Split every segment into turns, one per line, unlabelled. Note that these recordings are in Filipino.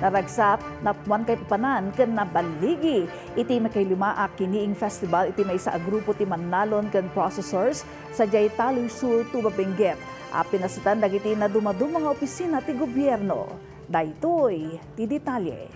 Naragsak napwan kay papanan ken nabaligi iti makay 5 Kini-ing Festival iti may sa grupo ti Manalon ken processors sa Alah Sur Tuba Benguet. Pinasitan dagiti na dumadum mga opisina ti gobyerno. Daytoy ti detalye.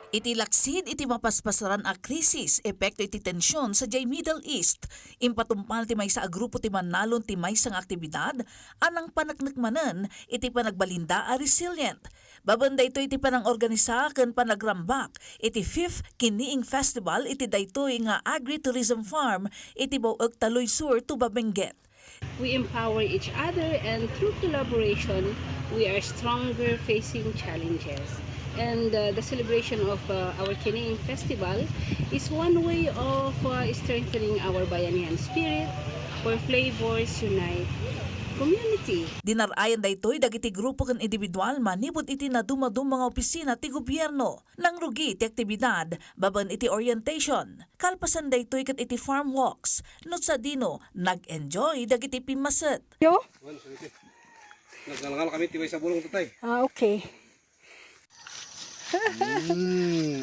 Iti laksid iti mapaspasaran a krisis, epekto iti tensyon sa Middle East. Impatumpal ti may sa grupo ti Manalon ti may sang aktibidad, anang panagnikmanan iti panagbalinda a resilient. Babanda ito iti panangorganisa ken panagrambak iti 5th Kini-ing Festival iti daytoy nga agri-tourism farm iti Benguet Alah Sur Tuba Benguet.
We empower each other, and through collaboration, we are stronger facing challenges. And the celebration of our Kini-ing Festival is one way of strengthening our bayanihan spirit, where flavors unite community.
Dinarayan daytoy dagiti grupo ken individual manibod iti nadumadum mga opisina ti gobyerno. Nang rugi ti aktibidad, baban iti orientation. Kalpasan daytoy ket iti farm walks. No sa dino, nag-enjoy dagiti pimaset.
Yo?
Naglalakal kami tiway sa bulong tatay.
Okay.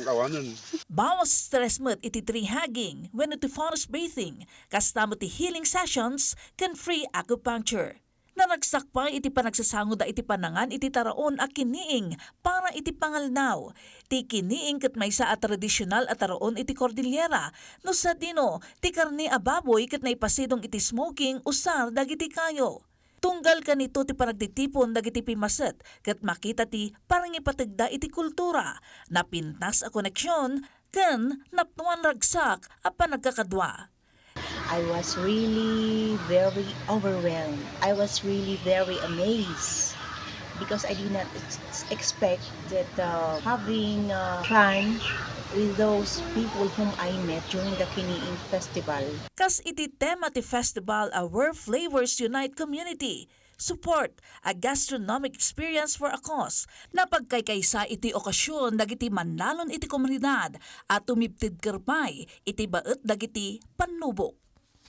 Awanan.
Bawas stress met iti tree hugging, when iti forest bathing, kasama ti healing sessions, ken free acupuncture. Naragsak pa iti panagsasangod da iti panangan iti taraon a kiniing para iti pangalnaw. Ti kiniing ket maysa a tradisyonal a taraon iti Cordillera, no sa dino ti karni a baboy ket naipasidong iti smoking usar dagiti kayo. Tunggal kanito ti panagtitipon dagiti pimaset ket makita ti parangipategda iti kultura, napintas a koneksyon ken napnuan ragsak a panagkakadwa.
I was really very overwhelmed. I was really very amazed because I did not expect that having fun with those people whom I met during the Kini-ing Festival.
Kas iti tema ti festival a where flavors unite community. Support a gastronomic experience for a cause na pagkaykaysa iti okasyon dagiti manlalon iti komunidad at tumiptid kerpay iti baet dagiti panubok.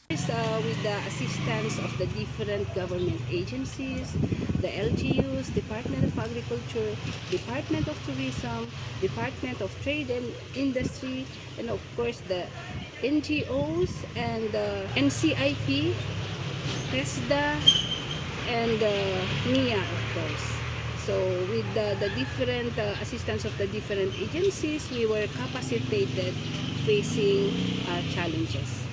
With the assistance of the different government agencies, the LGUs, Department of Agriculture, Department of Tourism, Department of Trade and Industry, and of course the NGOs and NCIP, TESDA, and NIA, of course. So with the different assistance of the different agencies, we were capacitated facing challenges.